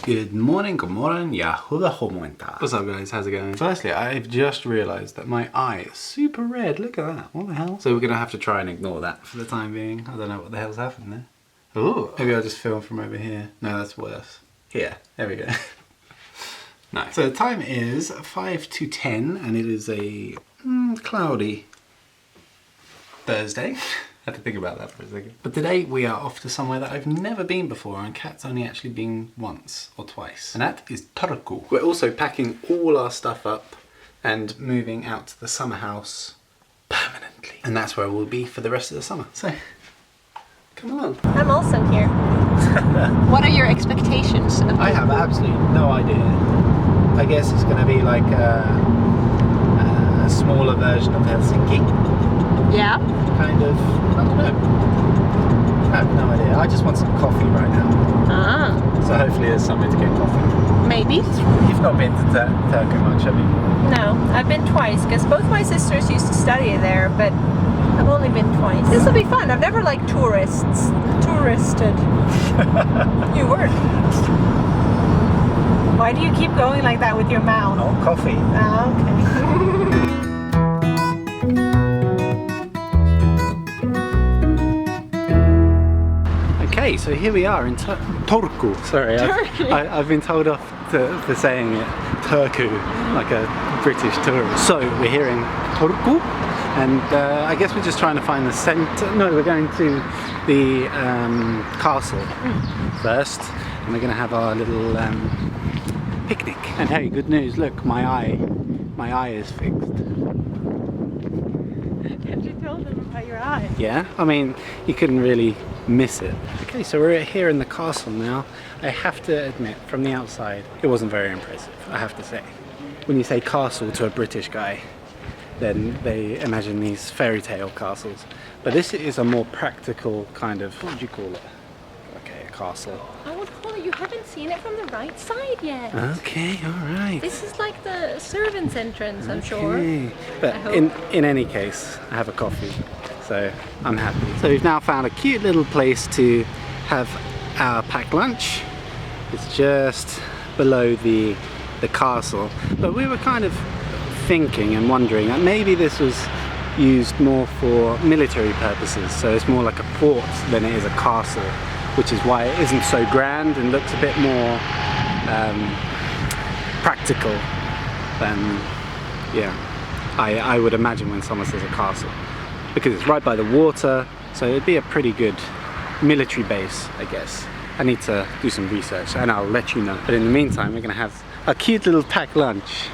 Good morning, ja hyvää huomenta. What's up guys, how's it going? Firstly, I've just realised that my eye is super red, look at that, what the hell? So we're gonna have to try and ignore that for the time being. I don't know what the hell's happened there. Ooh. Maybe I'll just film from over here. No, that's worse. Here, there we go. Nice. So the time is 5 to 10 and it is a cloudy Thursday. I had to think about that for a second. But today we are off to somewhere that I've never been before and Kat's only actually been once or twice. And that is Turku. We're also packing all our stuff up and moving out to the summer house permanently. And that's where we'll be for the rest of the summer. So, come along. I'm also here. What are your expectations? I have absolutely no idea. I guess it's going to be like a smaller version of Helsinki. Yeah. Kind of, I don't know. I have no idea. I just want some coffee right now. Ah. So hopefully there's somewhere to get coffee. Maybe. You've not been to Turku much, have you? No, I've been twice because both my sisters used to study there, but I've only been twice. This will be fun. I've never like touristed. New word. Why do you keep going like that with your mouth? Oh, coffee. Ah, okay. Okay, so here we are in Turku. Sorry, I've been told off for saying it Turku, like a British tourist. So we're here in Turku, and I guess we're just trying to find the centre. No, we're going to the castle first, and we're going to have our little picnic. And hey, good news! Look, my eye is fixed. Have you told them about your eye? Yeah, I mean, you couldn't really miss it. Okay, so we're here in the castle now. I have to admit, from the outside, it wasn't very impressive, I have to say. When you say castle to a British guy, then they imagine these fairy tale castles. But this is a more practical kind of, what would you call it? Okay, a castle. I would call it, you haven't seen it from the right side yet. Okay, alright. This is like the servants' entrance, I'm sure. But in any case, I have a coffee, so I'm happy. So we've now found a cute little place to have our packed lunch. It's just below the castle. But we were kind of thinking and wondering that maybe this was used more for military purposes. So it's more like a fort than it is a castle, which is why it isn't so grand and looks a bit more practical than, yeah, I would imagine when someone says a castle. Because it's right by the water, so it'd be a pretty good military base, I guess. I need to do some research and I'll let you know. But in the meantime, we're gonna have a cute little packed lunch.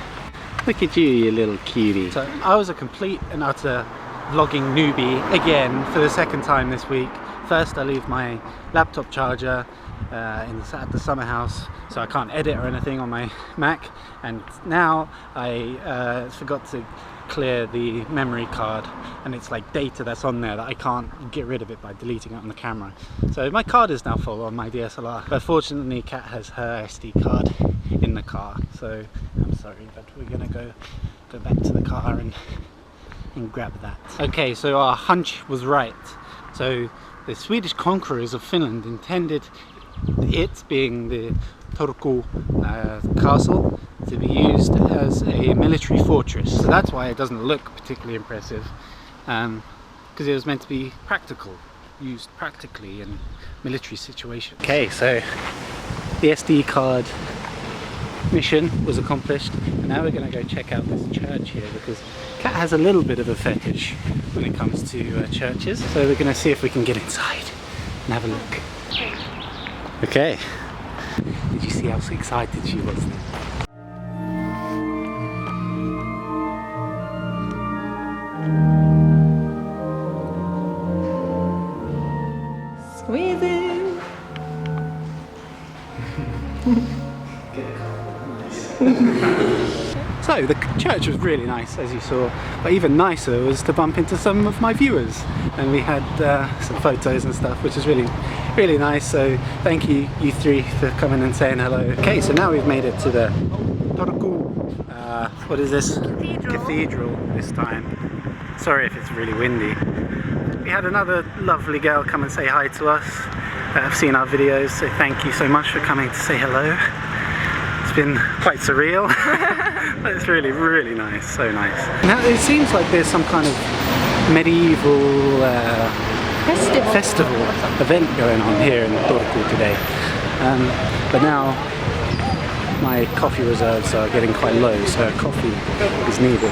Look at you, you little cutie. So I was a complete and utter vlogging newbie again for the second time this week. First I leave my laptop charger at the summer house, so I can't edit or anything on my Mac, and now I forgot to clear the memory card, and it's like data that's on there that I can't get rid of it by deleting it on the camera. So my card is now full on my DSLR, but fortunately Kat has her SD card in the car, so I'm sorry, but we're gonna go back to the car and grab that. Okay, so our hunch was right. So the Swedish conquerors of Finland intended it, being the Turku castle, to be used as a military fortress. So that's why it doesn't look particularly impressive, because it was meant to be practical, used practically in military situations. Okay, so the SD card mission was accomplished, and now we're going to go check out this church here, because Kat has a little bit of a fetish when it comes to churches, so we're going to see if we can get inside and have a look. Okay, did you see how excited she was then? Squeezing. So the church was really nice, as you saw, but even nicer was to bump into some of my viewers, and we had some photos and stuff, which is really nice. So thank you, you three, for coming and saying hello. Okay, so now we've made it to the Turku, what is this? Cathedral this time. Sorry if it's really windy. We had another lovely girl come and say hi to us, that have seen our videos, so thank you so much for coming to say hello. It's been quite surreal, but it's really, really nice, so nice. Now it seems like there's some kind of medieval festival event going on here in Turku today. But now my coffee reserves are getting quite low, so coffee is needed.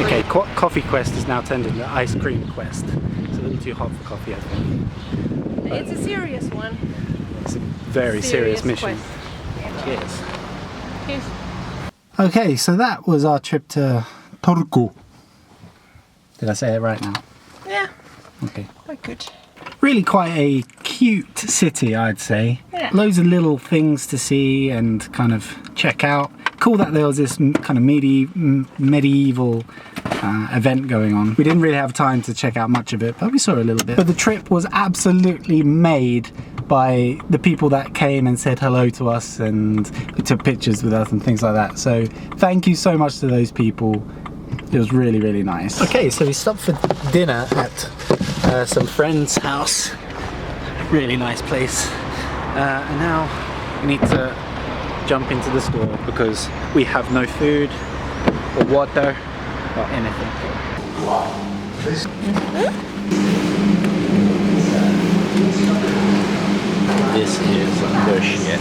Okay, Coffee Quest is now turned into Ice Cream Quest. It's a little too hot for coffee, I think. It's a serious one. It's a very serious mission. quest. Cheers. Cheers. Okay, so that was our trip to Turku. Did I say it right now? Yeah, Okay. quite good. Really quite a cute city, I'd say. Yeah. Loads of little things to see and kind of check out. Cool that there was this kind of medieval event going on. We didn't really have time to check out much of it, but we saw a little bit. But the trip was absolutely made by the people that came and said hello to us and took pictures with us and things like that. So thank you so much to those people. It was really, really nice. Okay, so we stopped for dinner at some friend's house. Really nice place. And now we need to jump into the store because we have no food or water or anything. This is the shit.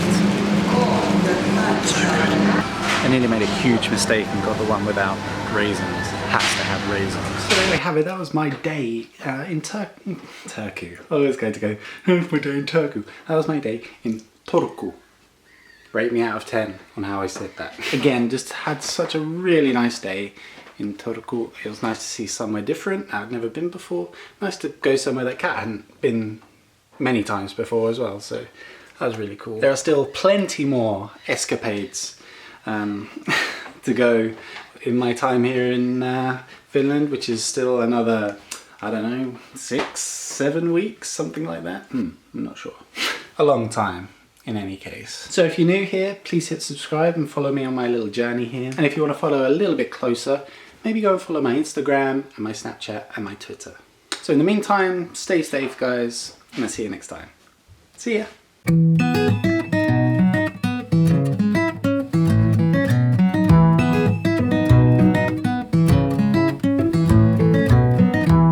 So good. I nearly made a huge mistake and got the one without raisins. It has to have raisins. So there we have it. That was my day in Turku. I was going to go, that was my day in Turku. That was my day in Turku. Rate me out of 10 on how I said that. Again, just had such a really nice day in Turku. It was nice to see somewhere different. I'd never been before. Nice to go somewhere that Kat hadn't been many times before as well. So that was really cool. There are still plenty more escapades to go in my time here in Finland, which is still another, I don't know, 6-7 weeks, something like that. I'm not sure. A long time in any case. So if you're new here, please hit subscribe and follow me on my little journey here. And if you want to follow a little bit closer, maybe go and follow my Instagram and my Snapchat and my Twitter. So in the meantime, stay safe guys, and I'll see you next time. See ya.